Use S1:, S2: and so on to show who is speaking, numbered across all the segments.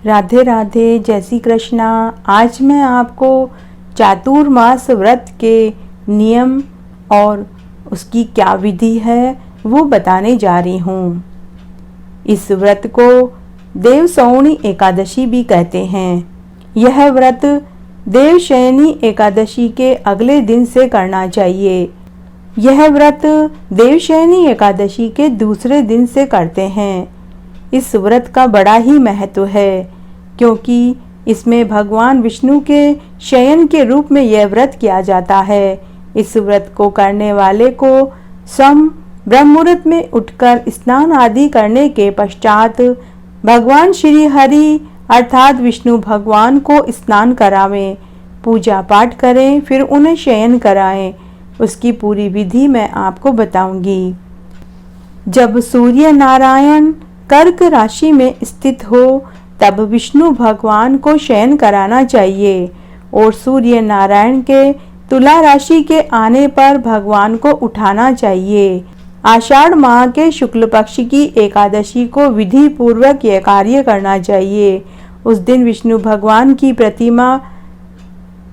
S1: राधे राधे, जय श्री कृष्णा। आज मैं आपको चातुर्मास व्रत के नियम और उसकी क्या विधि है वो बताने जा रही हूँ। इस व्रत को देवशयनी एकादशी भी कहते हैं। यह व्रत देवशयनी एकादशी के अगले दिन से करना चाहिए। यह व्रत देवशयनी एकादशी के दूसरे दिन से करते हैं। इस व्रत का बड़ा ही महत्व है क्योंकि इसमें भगवान विष्णु के शयन के रूप में यह व्रत किया जाता है। इस व्रत को करने वाले को स्वयं ब्रह्म मुहूर्त में उठकर स्नान आदि करने के पश्चात भगवान श्री हरि अर्थात विष्णु भगवान को स्नान करावें, पूजा पाठ करें, फिर उन्हें शयन कराएं। उसकी पूरी विधि मैं आपको बताऊंगी। जब सूर्य नारायण कर्क राशि में स्थित हो तब विष्णु भगवान को शयन कराना चाहिए और सूर्य नारायण के तुला राशि के आने पर भगवान को उठाना चाहिए। आषाढ़ माह के शुक्ल पक्ष की एकादशी को विधि पूर्वक यह कार्य करना चाहिए। उस दिन विष्णु भगवान की प्रतिमा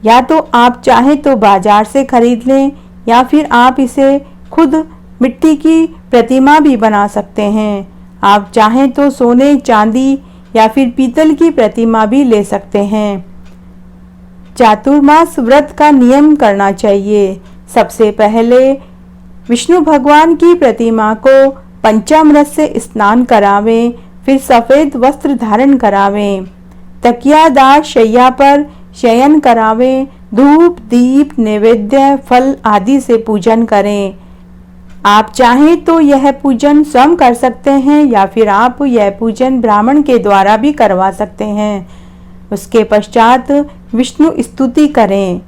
S1: या तो आप चाहें तो बाजार से खरीद लें या फिर आप इसे खुद मिट्टी की प्रतिमा भी बना सकते हैं। आप चाहें तो सोने, चांदी या फिर पीतल की प्रतिमा भी ले सकते हैं। चातुर्मास व्रत का नियम करना चाहिए। सबसे पहले विष्णु भगवान की प्रतिमा को पंचामृत से स्नान करावें, फिर सफेद वस्त्र धारण करावें, तकियादार शैया पर शयन करावें, धूप, दीप, नैवेद्य, फल आदि से पूजन करें। आप चाहें तो यह पूजन स्वयं कर सकते हैं या फिर आप यह पूजन ब्राह्मण के द्वारा भी करवा सकते हैं। उसके पश्चात विष्णु स्तुति करें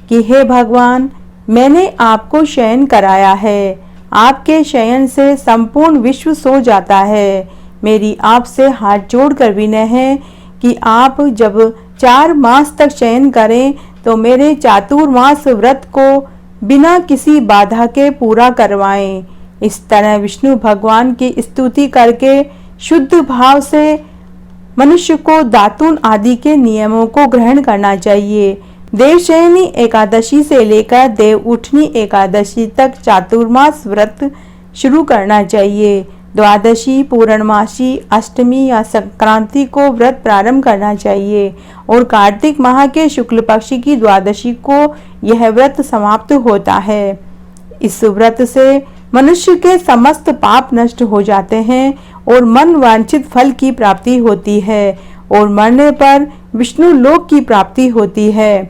S1: कि हे भगवान, मैंने आपको शयन कराया है। आपके शयन से संपूर्ण विश्व सो जाता है। मेरी आपसे हाथ जोड़कर विनय है कि आप जब 4 मास तक शयन करें तो मेरे चातुर्मास व्रत को बिना किसी बाधा के पूरा करवाएं। इस तरह विष्णु भगवान की स्तुति करके शुद्ध भाव से मनुष्य को दातून आदि के नियमों को ग्रहण करना चाहिए। देवशयनी एकादशी से लेकर देव उठनी एकादशी तक चातुर्मास व्रत शुरू करना चाहिए। द्वादशी, पूर्णमासी, अष्टमी या संक्रांति को व्रत प्रारंभ करना चाहिए और कार्तिक माह के शुक्ल पक्ष की द्वादशी को यह व्रत समाप्त होता है। इस व्रत से मनुष्य के समस्त पाप नष्ट हो जाते हैं और मन वांछित फल की प्राप्ति होती है और मरने पर विष्णु लोक की प्राप्ति होती है।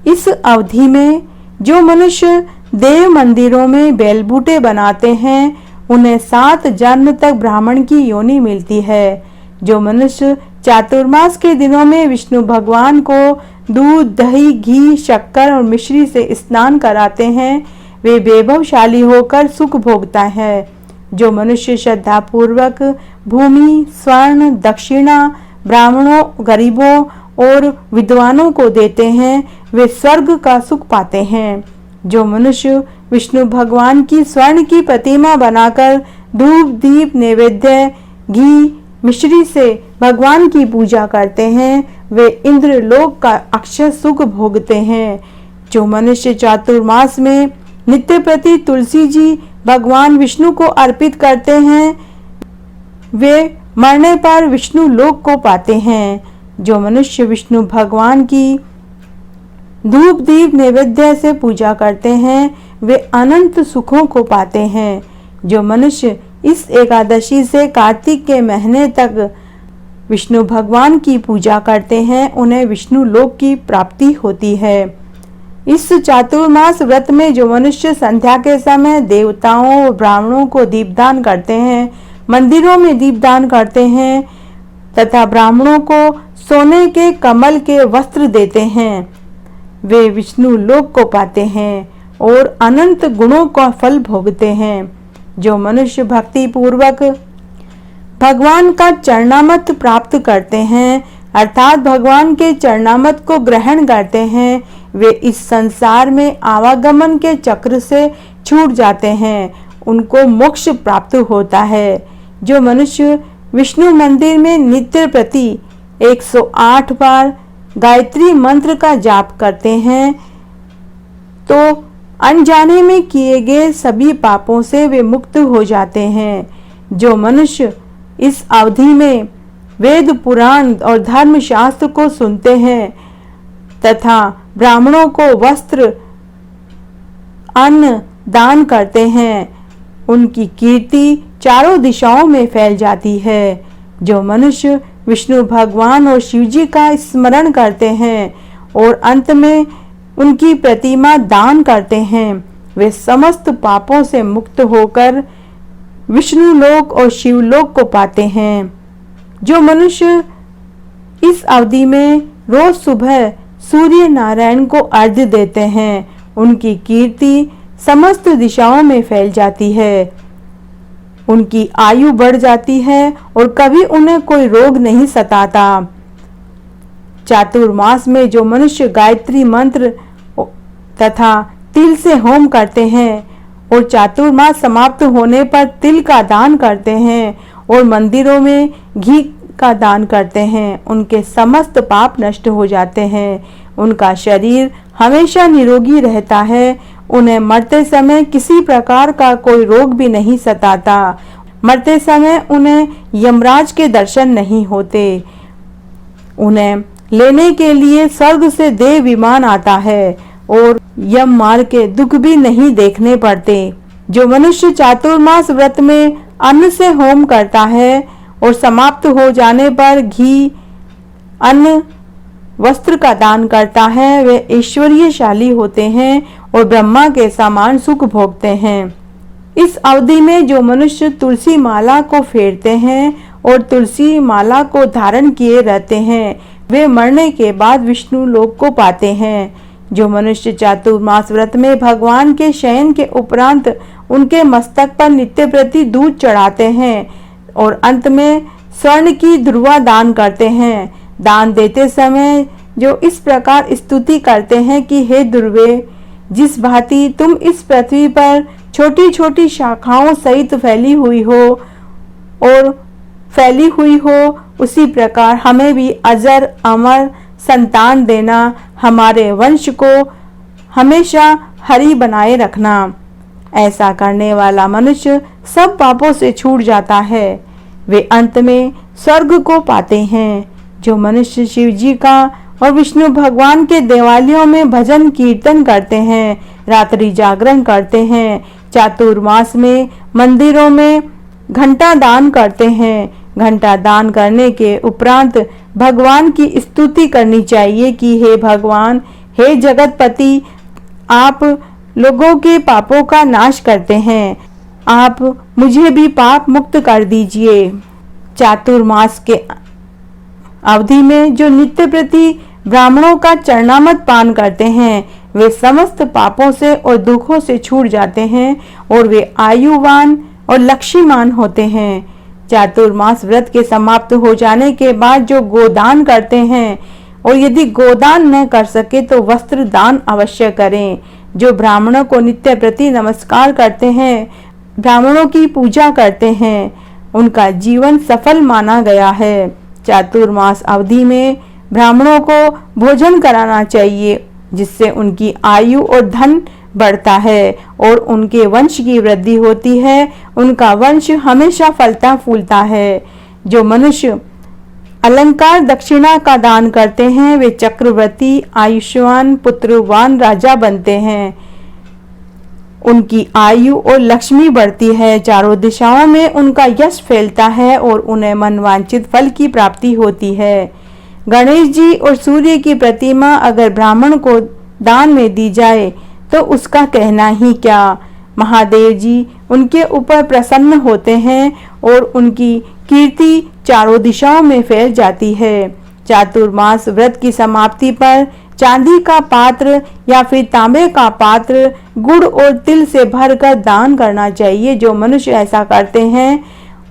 S1: इस अवधि में जो मनुष्य देव मंदिरों में बेलबूटे बनाते हैं उन्हें 7 जन्म तक ब्राह्मण की योनि मिलती है। जो मनुष्य चातुर्मास के दिनों में विष्णु भगवान को दूध, दही, घी, शक्कर और मिश्री से स्नान कराते हैं वे वैभवशाली होकर सुख भोगता है। जो मनुष्य श्रद्धा पूर्वक भूमि, स्वर्ण, दक्षिणा ब्राह्मणों, गरीबों और विद्वानों को देते हैं वे स्वर्ग का सुख पाते हैं। जो मनुष्य विष्णु भगवान की स्वर्ण की प्रतिमा बनाकर धूप, दीप, नैवेद्य, घी, मिश्री से भगवान की पूजा करते हैं वे इंद्र लोक का अक्षय सुख भोगते हैं। जो मनुष्य चातुर्मास में नित्य प्रति तुलसी जी भगवान विष्णु को अर्पित करते हैं वे मरने पर विष्णु लोक को पाते हैं। जो मनुष्य विष्णु भगवान की धूप, दीप, नैवेद्य से पूजा करते हैं वे अनंत सुखों को पाते हैं। जो मनुष्य इस एकादशी से कार्तिक के महीने तक विष्णु भगवान की पूजा करते हैं उन्हें विष्णु लोक की प्राप्ति होती है। इस चातुर्मास व्रत में जो मनुष्य संध्या के समय देवताओं और ब्राह्मणों को दीपदान करते हैं, मंदिरों में दीपदान करते हैं तथा ब्राह्मणों को सोने के कमल के वस्त्र देते हैं वे विष्णु लोक को पाते हैं और अनंत गुणों का फल भोगते हैं। जो मनुष्य भक्ति पूर्वक भगवान का चरणामृत प्राप्त करते हैं अर्थात भगवान के चरणामृत को ग्रहण करते हैं वे इस संसार में आवागमन के चक्र से छूट जाते हैं, उनको मोक्ष प्राप्त होता है। जो मनुष्य विष्णु मंदिर में नित्य प्रति 108 बार गायत्री मंत्र का जाप करते हैं तो अनजाने में किए गए सभी पापों से वे मुक्त हो जाते हैं। जो मनुष्य इस अवधि में वेद पुराण और धर्म शास्त्र को सुनते हैं तथा ब्राह्मणों को वस्त्र अन्न दान करते हैं, उनकी कीर्ति चारों दिशाओं में फैल जाती है। जो मनुष्य विष्णु भगवान और शिव जी का स्मरण करते हैं और अंत में उनकी प्रतिमा दान करते हैं, वे समस्त पापों से मुक्त होकर विष्णु लोक और शिवलोक को पाते हैं। जो मनुष्य इस अवधि में रोज सुबह सूर्य नारायण को अर्घ्य देते हैं, उनकी कीर्ति समस्त दिशाओं में फैल जाती है, उनकी आयु बढ़ जाती है और कभी उन्हें कोई रोग नहीं सताता। चातुर्मास में जो मनुष्य गायत्री मंत्र तथा तिल से होम करते हैं और चातुर्मास समाप्त होने पर तिल का दान करते हैं और मंदिरों में घी का दान करते हैं, उनके समस्त पाप नष्ट हो जाते हैं, उनका शरीर हमेशा निरोगी रहता है, उन्हें मरते समय किसी प्रकार का कोई रोग भी नहीं सताता, मरते समय उन्हें यमराज के दर्शन नहीं होते, उन्हें लेने के लिए स्वर्ग से देव विमान आता है और यम मार के दुख भी नहीं देखने पड़ते। जो मनुष्य चातुर्मास व्रत में अन्न से होम करता है और समाप्त हो जाने पर घी अन्न वस्त्र का दान करता है, वे ऐश्वर्यशाली होते हैं और ब्रह्मा के समान सुख भोगते हैं। इस अवधि में जो मनुष्य तुलसी माला को फेरते हैं और तुलसी माला को धारण किए रहते हैं, वे मरने के बाद विष्णु लोक को पाते हैं। जो मनुष्य चातुर्मास व्रत में भगवान के शयन के उपरांत उनके मस्तक पर नित्य प्रति दूध चढ़ाते हैं और अंत में स्वर्ण की ध्रुवा दान करते हैं, दान देते समय जो इस प्रकार स्तुति करते हैं कि हे ध्रुवे, जिस भांति तुम इस पृथ्वी पर छोटी छोटी शाखाओं सहित फैली हुई हो, उसी प्रकार हमें भी अजर अमर संतान देना, हमारे वंश को हमेशा हरि बनाए रखना। ऐसा करने वाला मनुष्य सब पापों से छूट जाता है, वे अंत में स्वर्ग को पाते हैं। जो मनुष्य शिव जी का और विष्णु भगवान के देवालयों में भजन कीर्तन करते हैं, रात्रि जागरण करते हैं, चातुर्मास में मंदिरों में घंटा दान करते हैं, घंटा दान करने के उपरांत भगवान की स्तुति करनी चाहिए कि हे भगवान, हे जगतपति, आप लोगों के पापों का नाश करते हैं, आप मुझे भी पाप मुक्त कर दीजिए। चातुर्मास के अवधि में जो नित्य प्रति ब्राह्मणों का चरणामृत पान करते हैं, वे समस्त पापों से और दुखों से छूट जाते हैं और वे आयुवान और लक्ष्मीमान होते हैं। चातुर्मास व्रत के समाप्त हो जाने के बाद जो गोदान करते हैं और यदि गोदान न कर सके तो वस्त्र दान अवश्य करें। जो ब्राह्मणों को नित्य प्रति नमस्कार करते हैं, ब्राह्मणों की पूजा करते हैं, उनका जीवन सफल माना गया है। चातुर्मास अवधि में ब्राह्मणों को भोजन कराना चाहिए, जिससे उनकी आयु और धन बढ़ता है और उनके वंश की वृद्धि होती है, उनका वंश हमेशा फलता फूलता है। जो मनुष्य अलंकार दक्षिणा का दान करते हैं, वे चक्रवर्ती, आयुष्मान, पुत्रवान राजा बनते हैं, उनकी आयु और लक्ष्मी बढ़ती है, चारों दिशाओं में उनका यश फैलता है और उन्हें मनवांछित फल की प्राप्ति होती है। गणेश जी और सूर्य की प्रतिमा अगर ब्राह्मण को दान में दी जाए तो उसका कहना ही क्या। महादेव जी उनके ऊपर प्रसन्न होते हैं और उनकी कीर्ति चारों दिशाओं में फैल जाती है। चातुर्मास व्रत की समाप्ति पर चांदी का पात्र या फिर तांबे का पात्र गुड़ और तिल से भरकर दान करना चाहिए। जो मनुष्य ऐसा करते हैं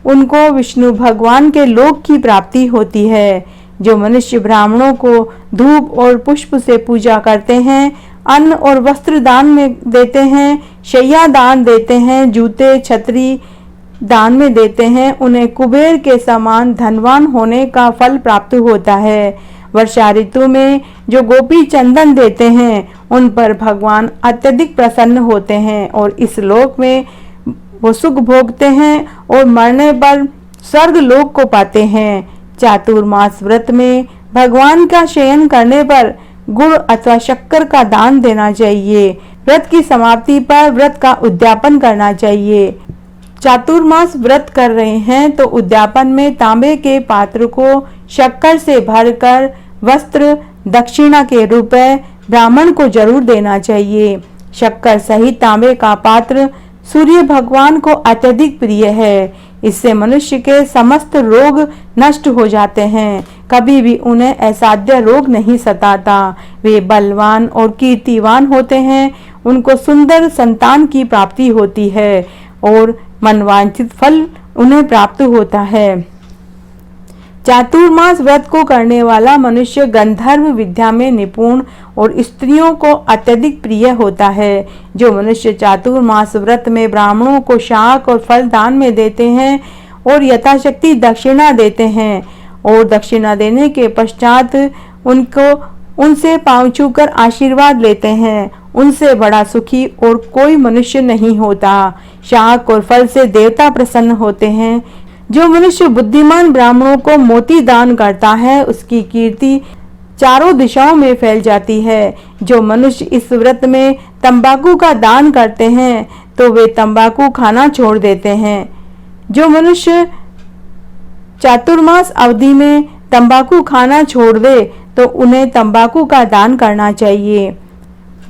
S1: उनको विष्णु भगवान के लोक की प्राप्ति होती है। जो मनुष्य ब्राह्मणों को धूप और पुष्प से पूजा करते हैं, अन्न और वस्त्र दान में देते हैं, शैया दान देते हैं, जूते, छतरी दान में देते हैं उन्हें कुबेर के समान धनवान होने का फल प्राप्त होता है। वर्षा ऋतु में जो गोपी चंदन देते हैं उन पर भगवान अत्यधिक प्रसन्न होते हैं और इस लोक में वो सुख भोगते हैं और मरने पर स्वर्ग लोक को पाते हैं। चातुर्मास व्रत में भगवान का शयन करने पर गुड़ अथवा शक्कर का दान देना चाहिए। व्रत की समाप्ति पर व्रत का उद्यापन करना चाहिए। चातुर्मास व्रत कर रहे हैं तो उद्यापन में तांबे के पात्र को शक्कर से भरकर वस्त्र दक्षिणा के रूप में ब्राह्मण को जरूर देना चाहिए। शक्कर सहित तांबे का पात्र सूर्य भगवान को अत्यधिक प्रिय है। इससे मनुष्य के समस्त रोग नष्ट हो जाते हैं। कभी भी उन्हें असाध्य रोग नहीं सताता। वे बलवान और कीर्तिवान होते हैं। उनको सुंदर संतान की प्राप्ति होती है और मनवांछित फल उन्हें प्राप्त होता है। चातुर्मास व्रत को करने वाला मनुष्य गंधर्व विद्या में निपुण और स्त्रियों को अत्यधिक प्रिय होता है। जो मनुष्य चातुर्मास व्रत में ब्राह्मणों को शाक और फल दान में देते हैं और यथाशक्ति दक्षिणा देते हैं और दक्षिणा देने के पश्चात उनसे पांव छूकर आशीर्वाद लेते हैं, उनसे बड़ा सुखी और कोई मनुष्य नहीं होता। शाक और फल से देवता प्रसन्न होते हैं। जो मनुष्य बुद्धिमान ब्राह्मणों को मोती दान करता है उसकी कीर्ति चारों दिशाओं में फैल जाती है। जो मनुष्य इस व्रत में तंबाकू का दान करते हैं तो वे तंबाकू खाना छोड़ देते हैं। जो मनुष्य चातुर्मास अवधि में तंबाकू खाना छोड़ दे तो उन्हें तंबाकू का दान करना चाहिए।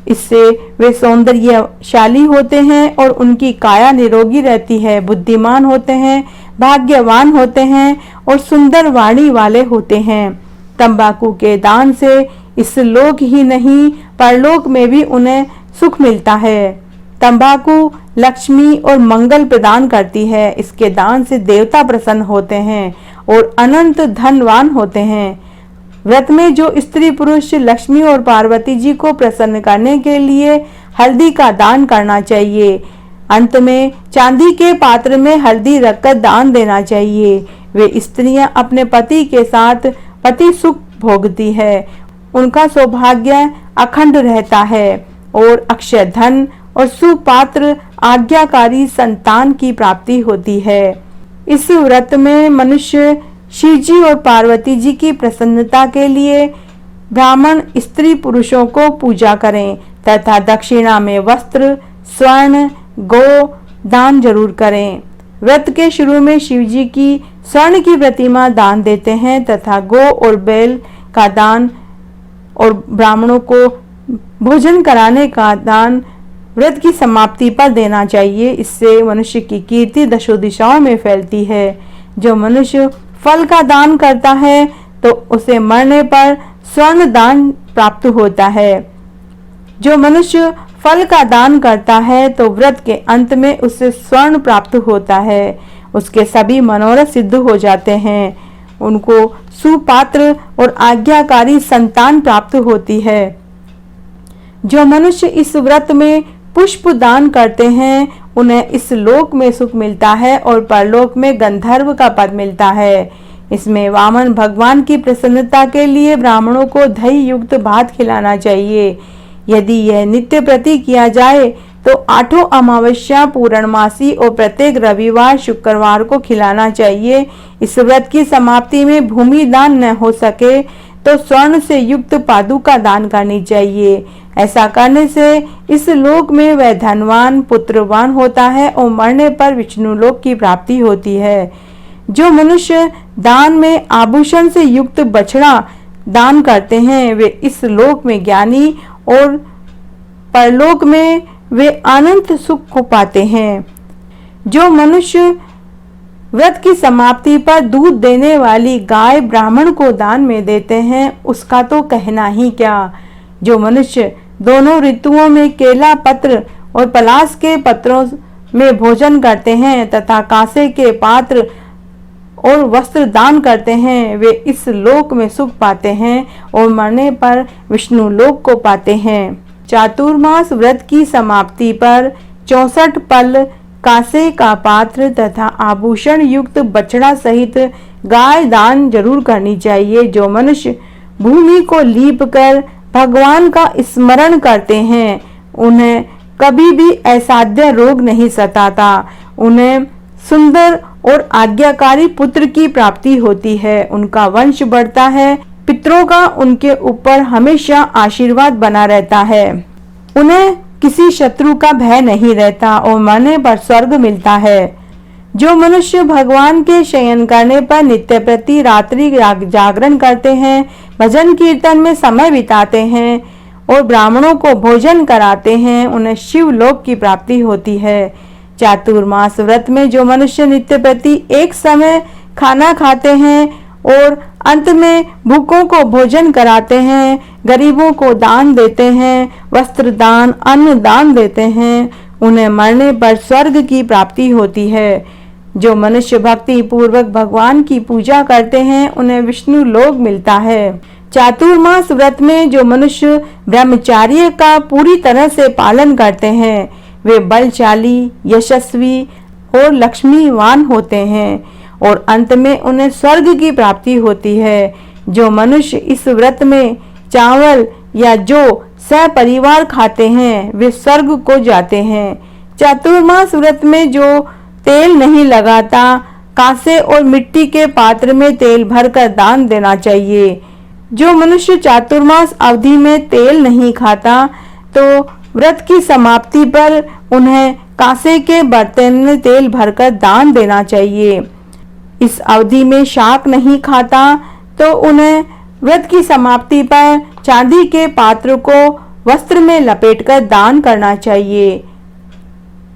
S1: इससे वे सौंदर्यशाली होते हैं और उनकी काया निरोगी रहती है, बुद्धिमान होते हैं, भाग्यवान होते हैं और सुंदर वाणी वाले होते हैं। तंबाकू के दान से इस लोक ही नहीं परलोक में भी उन्हें सुख मिलता है। तंबाकू लक्ष्मी और मंगल प्रदान करती है। इसके दान से देवता प्रसन्न होते हैं और अनंत धनवान होते हैं। व्रत में जो स्त्री पुरुष लक्ष्मी और पार्वती जी को प्रसन्न करने के लिए हल्दी का दान करना चाहिए। अंत में चांदी के पात्र में हल्दी रखकर दान देना चाहिए। वे स्त्रियां अपने पति के साथ पति सुख भोगती है, उनका सौभाग्य अखंड रहता है और अक्षय धन और सुपात्र आज्ञाकारी संतान की प्राप्ति होती है। इस व्रत में मनुष्य शिव जी और पार्वती जी की प्रसन्नता के लिए ब्राह्मण स्त्री पुरुषों को पूजा करें तथा दक्षिणा में वस्त्र, स्वर्ण, गो दान जरूर करें। व्रत के शुरू में शिव जी की स्वर्ण की प्रतिमा दान देते हैं तथा गो और बैल का दान और ब्राह्मणों को भोजन कराने का दान व्रत की समाप्ति पर देना चाहिए। इससे मनुष्य की कीर्ति दशों दिशाओं में फैलती है। जो मनुष्य फल का दान करता है तो उसे मरने पर स्वर्ण दान प्राप्त होता है। जो मनुष्य फल का दान करता है तो व्रत के अंत में उसे स्वर्ण प्राप्त होता है। उसके सभी मनोरथ सिद्ध हो जाते हैं। उनको सुपात्र और आज्ञाकारी संतान प्राप्त होती है। जो मनुष्य इस व्रत में पुष्प दान करते हैं उन्हें इस लोक में सुख मिलता है और परलोक में गंधर्व का पद मिलता है। इसमें वामन भगवान की प्रसन्नता के लिए ब्राह्मणों को दही युक्त भात खिलाना चाहिए। यदि यह नित्य प्रति किया जाए तो 8 अमावस्या, पूर्णमासी और प्रत्येक रविवार शुक्रवार को खिलाना चाहिए। इस व्रत की समाप्ति में भूमि दान न हो सके तो स्वर्ण से युक्त पादुका दान करनी चाहिए। ऐसा करने से इस लोक में वह धनवान पुत्रवान होता है और मरने पर विष्णु लोक की प्राप्ति होती है। जो मनुष्य दान में आभूषण से युक्त बछड़ा दान करते हैं वे इस लोक में ज्ञानी और परलोक में वे अनंत सुख को पाते हैं। जो मनुष्य व्रत की समाप्ति पर दूध देने वाली गाय ब्राह्मण को दान में देते हैं उसका तो कहना ही क्या। जो मनुष्य दोनों ऋतुओं में केला पत्र और पलाश के पत्रों में भोजन करते हैं तथा कांसे के पात्र और वस्त्र दान करते हैं वे इस लोक में सुख पाते हैं और मरने पर विष्णु लोक को पाते हैं। चातुर्मास व्रत की समाप्ति पर 64 पल कांसे का पात्र तथा आभूषण युक्त बछड़ा सहित गाय दान जरूर करनी चाहिए। जो मनुष्य भूमि को लीप कर भगवान का स्मरण करते हैं उन्हें कभी भी असाध्य रोग नहीं सताता। उन्हें सुंदर और आज्ञाकारी पुत्र की प्राप्ति होती है, उनका वंश बढ़ता है, पितरों का उनके ऊपर हमेशा आशीर्वाद बना रहता है, उन्हें किसी शत्रु का भय नहीं रहता और मरने पर स्वर्ग मिलता है। जो मनुष्य भगवान के शयन करने पर नित्य प्रति रात्रि जागरण करते हैं, भजन कीर्तन में समय बिताते हैं और ब्राह्मणों को भोजन कराते हैं, उन्हें शिवलोक की प्राप्ति होती है। चातुर्मास व्रत में जो मनुष्य नित्य प्रति एक समय खाना खाते हैं और अंत में भूखों को भोजन कराते हैं, गरीबों को दान देते हैं, वस्त्र दान, अन्न दान देते हैं, उन्हें मरने पर स्वर्ग की प्राप्ति होती है। जो मनुष्य भक्ति पूर्वक भगवान की पूजा करते हैं उन्हें विष्णु लोक मिलता है। चातुर्मास व्रत में जो मनुष्य ब्रह्मचर्य का पूरी तरह से पालन करते हैं वे बलशाली, यशस्वी और लक्ष्मीवान होते हैं और अंत में उन्हें स्वर्ग की प्राप्ति होती है। जो मनुष्य इस व्रत में चावल या जो सपरिवार खाते हैं वे स्वर्ग को जाते हैं। चातुर्मास व्रत में जो तेल नहीं लगाता, कांसे और मिट्टी के पात्र में तेल भरकर दान देना चाहिए। जो मनुष्य चातुर्मास अवधि में तेल नहीं खाता तो व्रत की समाप्ति पर उन्हें कांसे के बर्तन में तेल भरकर दान देना चाहिए। इस अवधि में शाक नहीं खाता तो उन्हें व्रत की समाप्ति पर चांदी के पात्र को वस्त्र में लपेटकर दान करना चाहिए।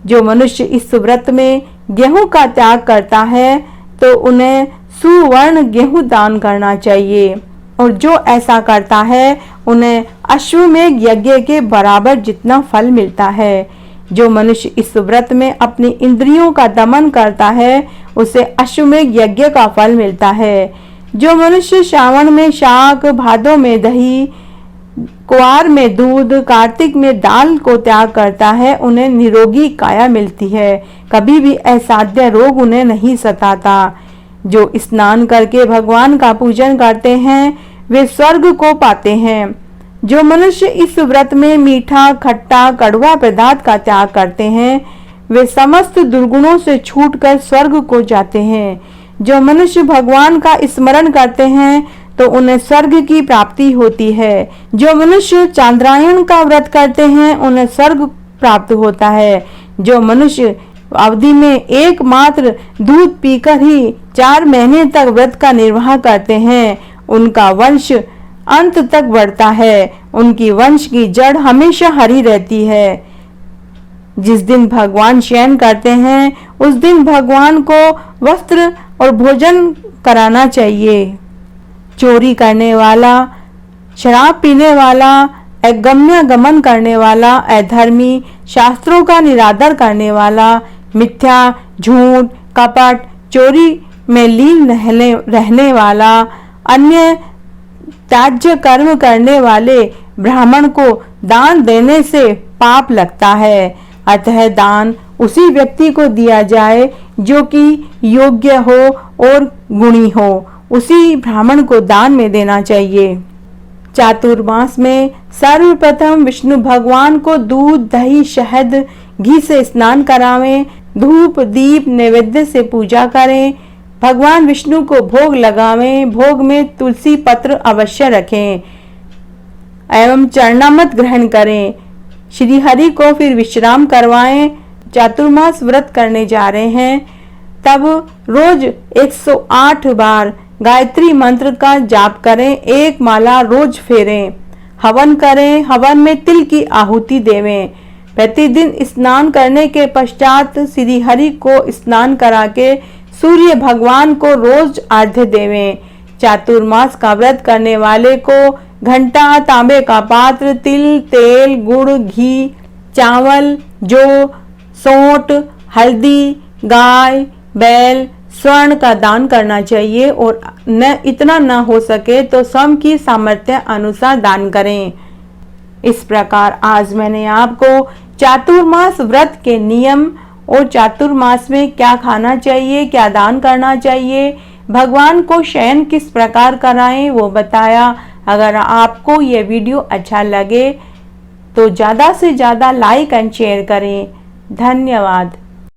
S1: जो मनुष्य इस व्रत में गेहूं का त्याग करता है तो उन्हें सुवर्ण गेहूं दान करना चाहिए और जो ऐसा करता है उन्हें अश्वमेध यज्ञ के बराबर जितना फल मिलता है। जो मनुष्य इस व्रत में अपनी इंद्रियों का दमन करता है उसे अश्वमेध यज्ञ का फल मिलता है। जो मनुष्य श्रावण में शाक, भादों में दही, कुआर में दूध, कार्तिक में दाल को त्याग करता है उन्हें निरोगी काया मिलती है, कभी भी असाध्य रोग उन्हें नहीं सताता। जो स्नान करके भगवान का पूजन करते हैं वे स्वर्ग को पाते हैं। जो मनुष्य इस व्रत में मीठा, खट्टा, कड़वा पदार्थ का त्याग करते हैं वे समस्त दुर्गुणों से छूटकर स्वर्ग को जाते हैं। जो मनुष्य भगवान का स्मरण करते हैं तो उन्हें स्वर्ग की प्राप्ति होती है। जो मनुष्य चांद्रायण का व्रत करते हैं उन्हें स्वर्ग प्राप्त होता है। जो मनुष्य अवधि में एकमात्र दूध पीकर ही 4 महीने तक व्रत का निर्वाह करते हैं उनका वंश अंत तक बढ़ता है, उनकी वंश की जड़ हमेशा हरी रहती है। जिस दिन भगवान शयन करते हैं उस दिन भगवान को वस्त्र और भोजन कराना चाहिए। चोरी करने वाला, शराब पीने वाला, अगम्य गमन करने वाला, अधर्मी, शास्त्रों का निरादर करने वाला, मिथ्या, झूठ, कपट, चोरी में लीन रहने वाला, अन्य त्याज्य कर्म करने वाले ब्राह्मण को दान देने से पाप लगता है। अतः दान उसी व्यक्ति को दिया जाए जो कि योग्य हो और गुणी हो, उसी ब्राह्मण को दान में देना चाहिए। चातुर्मास में सर्वप्रथम विष्णु भगवान को दूध, दही, शहद, घी से स्नान करावें, धूप, दीप, नैवेद्य से पूजा करें, भगवान विष्णु को भोग लगावें, भोग में तुलसी पत्र अवश्य रखें एवं चरणामृत ग्रहण करें। श्री हरि को फिर विश्राम करवाएं। चातुर्मास व्रत करने जा रहे हैं तब रोज 108 बार गायत्री मंत्र का जाप करें, एक माला रोज फेरें, हवन करें, हवन में तिल की आहुति देवें। प्रतिदिन स्नान करने के पश्चात श्री हरि को स्नान करा के सूर्य भगवान को रोज अर्घ्य देवें। चातुर्मास का व्रत करने वाले को घंटा, तांबे का पात्र, तिल, तेल, गुड़, घी, चावल, जौ, सौंठ, हल्दी, गाय, बैल, स्वर्ण का दान करना चाहिए और न इतना न हो सके तो स्वयं की सामर्थ्य अनुसार दान करें। इस प्रकार आज मैंने आपको चातुर्मास व्रत के नियम और चातुर्मास में क्या खाना चाहिए, क्या दान करना चाहिए, भगवान को शयन किस प्रकार कराएं वो बताया। अगर आपको ये वीडियो अच्छा लगे तो ज़्यादा से ज़्यादा लाइक एंड शेयर करें। धन्यवाद।